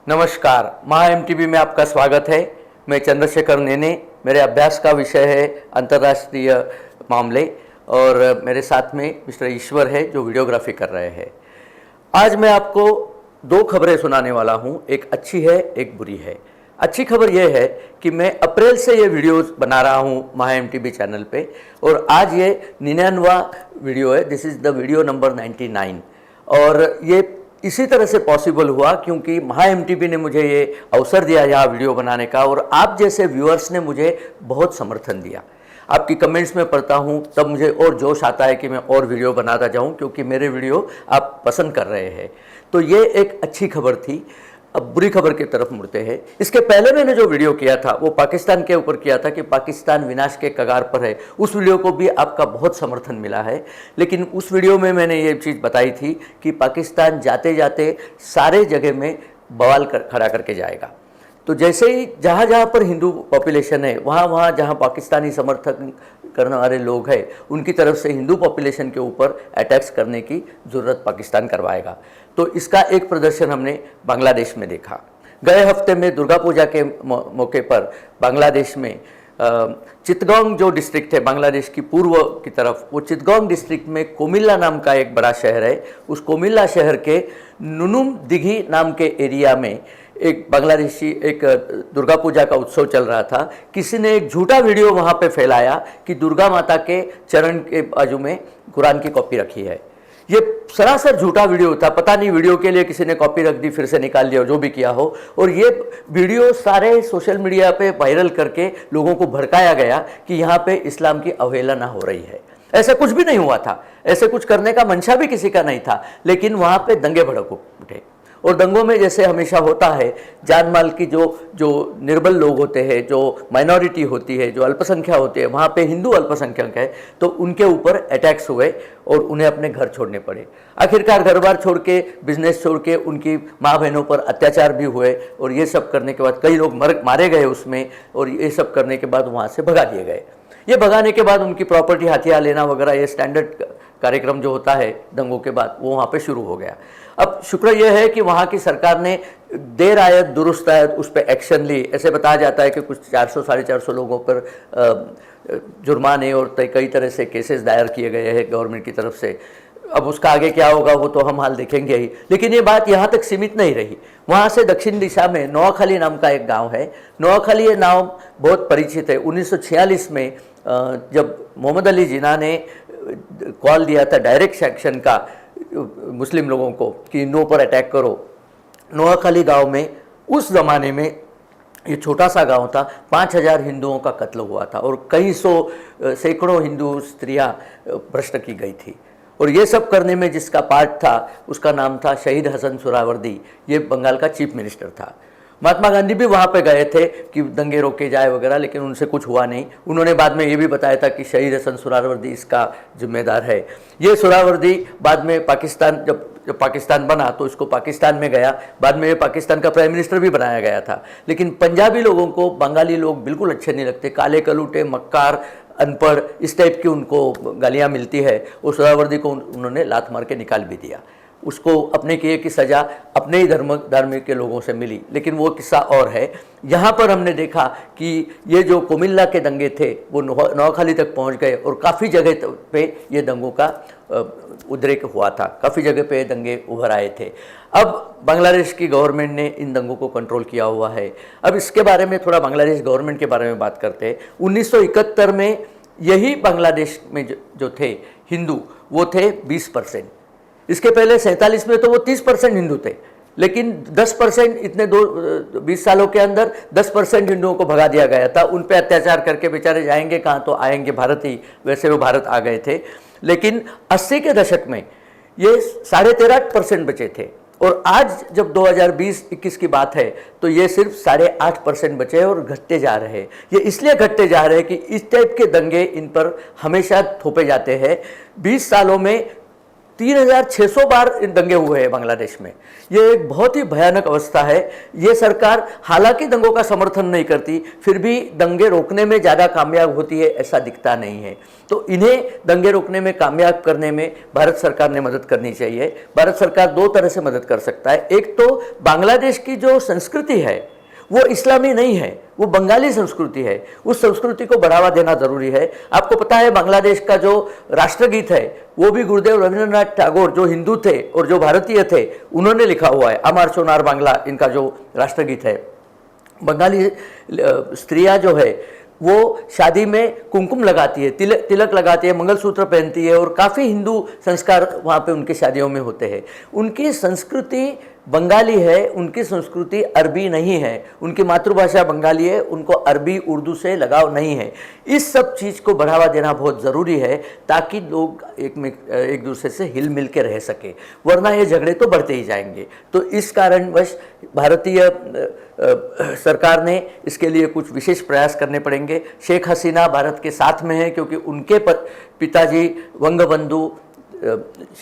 नमस्कार, महा एमटीबी में आपका स्वागत है। मैं चंद्रशेखर नेने, मेरे अभ्यास का विषय है अंतर्राष्ट्रीय मामले और मेरे साथ में मिस्टर ईश्वर है जो वीडियोग्राफी कर रहे हैं। आज मैं आपको दो खबरें सुनाने वाला हूं, एक अच्छी है, एक बुरी है। अच्छी खबर यह है कि मैं अप्रैल से ये वीडियोस बना रहा हूं महा एमटीबी चैनल पे और आज ये 99वां वीडियो है। This is the video number 99 और ये इसी तरह से पॉसिबल हुआ क्योंकि महा एमटीबी ने मुझे ये अवसर दिया यहाँ वीडियो बनाने का और आप जैसे व्यूअर्स ने मुझे बहुत समर्थन दिया। आपकी कमेंट्स में पढ़ता हूँ तब मुझे और जोश आता है कि मैं और वीडियो बनाता जाऊँ क्योंकि मेरे वीडियो आप पसंद कर रहे हैं। तो ये एक अच्छी खबर थी। अब बुरी खबर की तरफ मुड़ते हैं। इसके पहले मैंने जो वीडियो किया था वो पाकिस्तान के ऊपर किया था कि पाकिस्तान विनाश के कगार पर है। उस वीडियो को भी आपका बहुत समर्थन मिला है, लेकिन उस वीडियो में मैंने ये चीज़ बताई थी कि पाकिस्तान जाते जाते सारे जगह में बवाल खड़ा करके जाएगा। तो जैसे ही जहाँ जहाँ पर हिंदू पॉपुलेशन है वहाँ जहाँ पाकिस्तानी समर्थन करने वाले लोग हैं उनकी तरफ से हिंदू पॉपुलेशन के ऊपर अटैक्स करने की ज़रूरत पाकिस्तान करवाएगा। तो इसका एक प्रदर्शन हमने बांग्लादेश में देखा। गए हफ्ते में दुर्गा पूजा के मौके पर बांग्लादेश में चित्तगोंग जो डिस्ट्रिक्ट है बांग्लादेश की पूर्व की तरफ, वो चित्तगोंग डिस्ट्रिक्ट में कोमिल्ला नाम का एक बड़ा शहर है। उस कोमिल्ला शहर के नुनुम दिघी नाम के एरिया में एक बांग्लादेशी एक दुर्गा पूजा का उत्सव चल रहा था। किसी ने एक झूठा वीडियो वहाँ पे फैलाया कि दुर्गा माता के चरण के बाजू में कुरान की कॉपी रखी है। ये सरासर झूठा वीडियो था। पता नहीं वीडियो के लिए किसी ने कॉपी रख दी, फिर से निकाल लिया, जो भी किया हो। और ये वीडियो सारे सोशल मीडिया पे वायरल करके लोगों को भड़काया गया कि यहाँ पे इस्लाम की अवहेलना हो रही है। ऐसा कुछ भी नहीं हुआ था, ऐसे कुछ करने का मंशा भी किसी का नहीं था, लेकिन वहाँ पे दंगे भड़क उठे। और दंगों में जैसे हमेशा होता है, जान माल की जो निर्बल लोग होते हैं, जो माइनॉरिटी होती है, जो अल्पसंख्या होती है, वहाँ पे हिंदू अल्पसंख्यक है, तो उनके ऊपर अटैक्स हुए और उन्हें अपने घर छोड़ने पड़े। आखिरकार घर बार छोड़ के, बिजनेस छोड़ के उनकी माँ बहनों पर अत्याचार भी हुए और ये सब करने के बाद कई लोग मारे गए उसमें, और ये सब करने के बाद वहाँ से भगा दिए गए। ये भगाने के बाद उनकी प्रॉपर्टी हथियार लेना वगैरह, ये स्टैंडर्ड कार्यक्रम जो होता है दंगों के बाद, वो वहाँ पे शुरू हो गया। अब शुक्र यह है कि वहाँ की सरकार ने देर आयत दुरुस्त आयत उस पर एक्शन ली। ऐसे बताया जाता है कि कुछ 400-450 लोगों पर जुर्माने और कई तरह से केसेस दायर किए गए हैं गवर्नमेंट की तरफ से। अब उसका आगे क्या होगा वो तो हम हाल देखेंगे ही, लेकिन ये बात यहाँ तक सीमित नहीं रही। वहाँ से दक्षिण दिशा में नोआखाली नाम का एक गांव है। नोआखाली ये नाम बहुत परिचित है। 1946 में जब मोहम्मद अली जिन्ना ने कॉल दिया था डायरेक्ट एक्शन का मुस्लिम लोगों को कि हिंदुओं पर अटैक करो, नोआखाली गांव में उस ज़माने में, ये छोटा सा गांव था, 5000 हिंदुओं का कत्ल हुआ था और कई सौ सैकड़ों हिंदू स्त्रियां भ्रष्ट की गई थी। और ये सब करने में जिसका पार्ट था उसका नाम था शहीद हसन सुहरावर्दी। ये बंगाल का चीफ मिनिस्टर था। महात्मा गांधी भी वहाँ पे गए थे कि दंगे रोके जाए वगैरह, लेकिन उनसे कुछ हुआ नहीं। उन्होंने बाद में ये भी बताया था कि शहीद हसन सुहरावर्दी इसका जिम्मेदार है। ये सुहरावर्दी बाद में पाकिस्तान, जब पाकिस्तान बना तो इसको पाकिस्तान में गया, बाद में ये पाकिस्तान का प्राइम मिनिस्टर भी बनाया गया था। लेकिन पंजाबी लोगों को बंगाली लोग बिल्कुल अच्छे नहीं लगते, काले कलूटे, मक्कार, अनपढ़, इस टाइप की उनको गालियाँ मिलती है। और सुहरावर्दी को उन्होंने लात मार के निकाल भी दिया। उसको अपने किए की सज़ा अपने ही धार्मिक के लोगों से मिली, लेकिन वो किस्सा और है। यहाँ पर हमने देखा कि ये जो कोमिल्ला के दंगे थे वो नोआखाली तक पहुँच गए और काफ़ी जगह पे ये दंगों का उद्रेक हुआ था। काफ़ी जगह पे दंगे उभर आए थे। अब बांग्लादेश की गवर्नमेंट ने इन दंगों को कंट्रोल किया हुआ है। अब इसके बारे में थोड़ा बांग्लादेश गवर्नमेंट के बारे में बात करते हैं। 1971 में यही बांग्लादेश में जो थे हिंदू वो थे 20%। इसके पहले 47 में तो वो 30% हिंदू थे, लेकिन 10% इतने 20 सालों के अंदर 10% हिंदुओं को भगा दिया गया था। उन पे अत्याचार करके बेचारे जाएंगे कहाँ, तो आएंगे भारत ही। वैसे वो भारत आ गए थे, लेकिन 80 के दशक में ये 13.5% बचे थे। और आज जब 2020-21 की बात है तो ये सिर्फ 8.5% बचे और घटते जा रहे हैं। ये इसलिए घटते जा रहे हैं कि इस टाइप के दंगे इन पर हमेशा थोपे जाते हैं। 20 सालों में 3600 बार दंगे हुए हैं बांग्लादेश में। ये एक बहुत ही भयानक अवस्था है। ये सरकार हालांकि दंगों का समर्थन नहीं करती, फिर भी दंगे रोकने में ज़्यादा कामयाब होती है ऐसा दिखता नहीं है। तो इन्हें दंगे रोकने में कामयाब करने में भारत सरकार ने मदद करनी चाहिए। भारत सरकार दो तरह से मदद कर सकता है। एक तो बांग्लादेश की जो संस्कृति है वो इस्लामी नहीं है, वो बंगाली संस्कृति है। उस संस्कृति को बढ़ावा देना जरूरी है। आपको पता है बांग्लादेश का जो राष्ट्रगीत है वो भी गुरुदेव रविंद्रनाथ टैगोर जो हिंदू थे और जो भारतीय थे उन्होंने लिखा हुआ है। अमर सोनार बांग्ला इनका जो राष्ट्रगीत है। बंगाली स्त्रियां जो है वो शादी में कुमकुम लगाती है, तिलक लगाती है, मंगलसूत्र पहनती है और काफ़ी हिंदू संस्कार वहाँ पे उनके शादियों में होते हैं। उनकी संस्कृति बंगाली है, उनकी संस्कृति अरबी नहीं है। उनकी मातृभाषा बंगाली है, उनको अरबी उर्दू से लगाव नहीं है। इस सब चीज़ को बढ़ावा देना बहुत ज़रूरी है ताकि लोग एक दूसरे से हिल मिल के रह सके, वरना ये झगड़े तो बढ़ते ही जाएंगे। तो इस कारणवश भारतीय सरकार ने इसके लिए कुछ विशेष प्रयास करने पड़ेंगे। शेख हसीना भारत के साथ में है क्योंकि उनके पिताजी वंगबंधु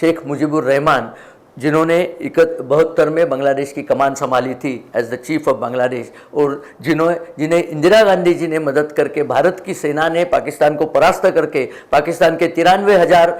शेख मुजीबुर रहमान जिन्होंने 72 में बांग्लादेश की कमान संभाली थी as the chief of Bangladesh, और जिन्हें इंदिरा गांधी जी ने मदद करके भारत की सेना ने पाकिस्तान को परास्त करके पाकिस्तान के 93,000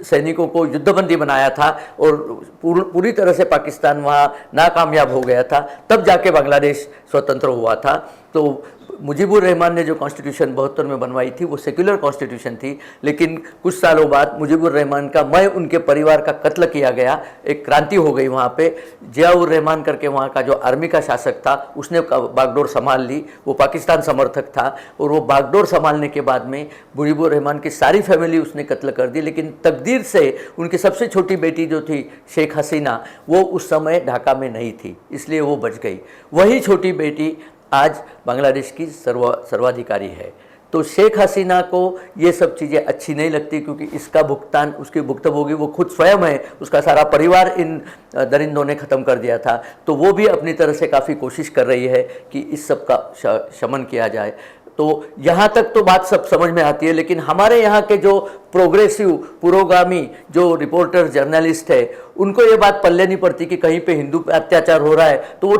सैनिकों को युद्धबंदी बनाया था और पूरी तरह से पाकिस्तान वहाँ नाकामयाब हो गया था, तब जाके बांग्लादेश स्वतंत्र हुआ था। तो मुजीबुर रहमान ने जो कॉन्स्टिट्यूशन 72 में बनवाई थी वो सेक्युलर कॉन्स्टिट्यूशन थी, लेकिन कुछ सालों बाद मुजीबुर रहमान का उनके परिवार का कत्ल किया गया, एक क्रांति हो गई वहाँ पे। जियाउर रहमान करके वहाँ का जो आर्मी का शासक था उसने बागडोर संभाल ली, वो पाकिस्तान समर्थक था, और वो बागडोर संभालने के बाद में मुजीबुर रहमान की सारी फैमिली उसने कत्ल कर दी। लेकिन तकदीर से उनकी सबसे छोटी बेटी जो थी शेख हसीना वो उस समय ढाका में नहीं थी, इसलिए वो बच गई। वही छोटी बेटी आज बांग्लादेश की सर्वाधिकारी है। तो शेख हसीना को ये सब चीज़ें अच्छी नहीं लगती क्योंकि इसका भुगतान उसकी भुक्तभोगी वो खुद स्वयं है, उसका सारा परिवार इन दरिंदों ने ख़त्म कर दिया था। तो वो भी अपनी तरह से काफ़ी कोशिश कर रही है कि इस सब का शमन किया जाए। तो यहाँ तक तो बात सब समझ में आती है, लेकिन हमारे यहाँ के जो प्रोग्रेसिव पुरोगामी जो रिपोर्टर जर्नलिस्ट है उनको ये बात पल्ले नहीं पड़ती कि कहीं पे हिंदू पे अत्याचार हो रहा है, तो वो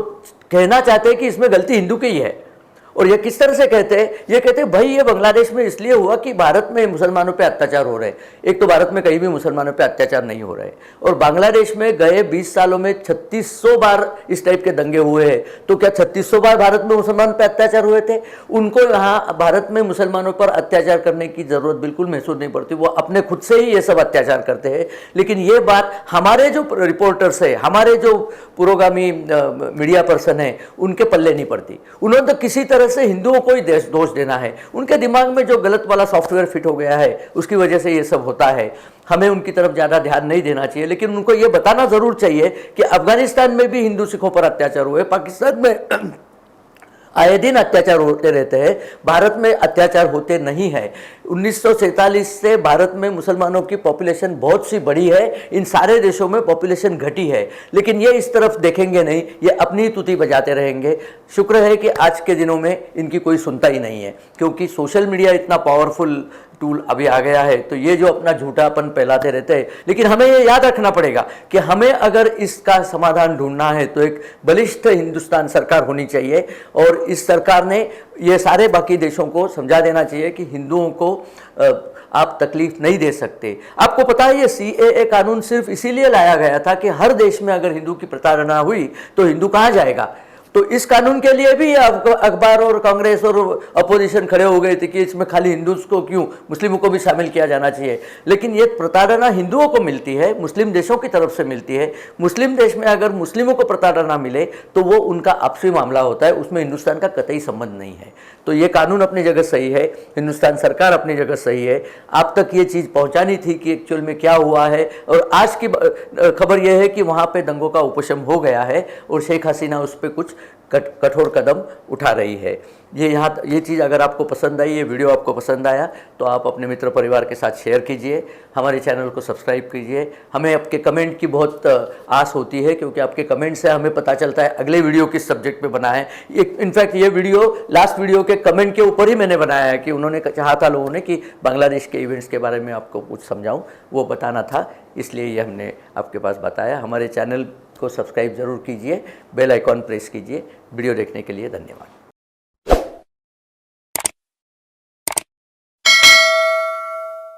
कहना चाहते हैं कि इसमें गलती हिंदू की ही है। और ये किस तरह से कहते हैं? ये कहते हैं भाई ये बांग्लादेश में इसलिए हुआ कि भारत में मुसलमानों पे अत्याचार हो रहे हैं। एक तो भारत में कहीं भी मुसलमानों पे अत्याचार नहीं हो रहे, और बांग्लादेश में गए 20 सालों में 3600 बार इस टाइप के दंगे हुए हैं। तो क्या 3600 बार भारत में मुसलमानों पे अत्याचार हुए थे? उनको यहाँ भारत में मुसलमानों पर अत्याचार करने की जरूरत बिल्कुल महसूस नहीं पड़ती, वो अपने खुद से ही ये सब अत्याचार करते हैं। लेकिन ये बात हमारे जो रिपोर्टर्स है, हमारे जो पुरोगामी मीडिया पर्सन है, उनके पल्ले नहीं पड़ती। उन्होंने तो किसी तरह से हिंदुओं को ही दोष देना है। उनके दिमाग में जो गलत वाला सॉफ्टवेयर फिट हो गया है उसकी वजह से ये सब होता है। हमें उनकी तरफ ज़्यादा ध्यान नहीं देना चाहिए, लेकिन उनको ये बताना ज़रूर चाहिए कि अफगानिस्तान में भी हिंदू सिखों पर अत्याचार हुए, पाकिस्तान में आए दिन अत्याचार होते रहते हैं, भारत में अत्याचार होते नहीं है। 1947 से भारत में मुसलमानों की पॉपुलेशन बहुत सी बढ़ी है, इन सारे देशों में पॉपुलेशन घटी है, लेकिन ये इस तरफ देखेंगे नहीं, ये अपनी तुती बजाते रहेंगे। शुक्र है कि आज के दिनों में इनकी कोई सुनता ही नहीं है, क्योंकि सोशल मीडिया इतना पावरफुल टूल अभी आ गया है, तो ये जो अपना झूठापन फैलाते रहते हैं। लेकिन हमें ये याद रखना पड़ेगा कि हमें अगर इसका समाधान ढूंढना है तो एक बलिष्ठ हिंदुस्तान सरकार होनी चाहिए, और इस सरकार ने ये सारे बाकी देशों को समझा देना चाहिए कि हिंदुओं को आप तकलीफ नहीं दे सकते। आपको पता है ये CAA कानून सिर्फ इसीलिए लाया गया था कि हर देश में अगर हिंदू की प्रताड़ना हुई तो हिंदू कहाँ जाएगा। तो इस कानून के लिए भी अखबार और कांग्रेस और अपोजिशन खड़े हो गए थे कि इसमें खाली हिंदू को क्यों, मुस्लिमों को भी शामिल किया जाना चाहिए। लेकिन ये प्रताड़ना हिंदुओं को मिलती है, मुस्लिम देशों की तरफ से मिलती है। मुस्लिम देश में अगर मुस्लिमों को प्रताड़ना मिले तो वो उनका आपसी मामला होता है, उसमें हिंदुस्तान का कतई संबंध नहीं है। तो ये कानून अपनी जगह सही है, हिंदुस्तान सरकार अपनी जगह सही है। आप तक ये चीज़ पहुँचानी थी कि एक्चुअल में क्या हुआ है, और आज की खबर यह है कि वहाँ पर दंगों का उपशम हो गया है और शेख हसीना उस पर कुछ कठोर कदम उठा रही है। ये चीज़ अगर आपको पसंद आई, ये वीडियो आपको पसंद आया तो आप अपने मित्र परिवार के साथ शेयर कीजिए, हमारे चैनल को सब्सक्राइब कीजिए। हमें आपके कमेंट की बहुत आस होती है, क्योंकि आपके कमेंट से हमें पता चलता है अगले वीडियो किस सब्जेक्ट पे बना है। इनफैक्ट ये वीडियो लास्ट वीडियो के कमेंट के ऊपर ही मैंने बनाया है कि उन्होंने चाहा था लोगों ने कि बांग्लादेश के इवेंट्स के बारे में आपको कुछ समझाऊँ, वो बताना था, इसलिए ये हमने आपके पास बताया। हमारे चैनल को सब्सक्राइब ज़रूर कीजिए, बेल आइकॉन प्रेस कीजिए। वीडियो देखने के लिए धन्यवाद।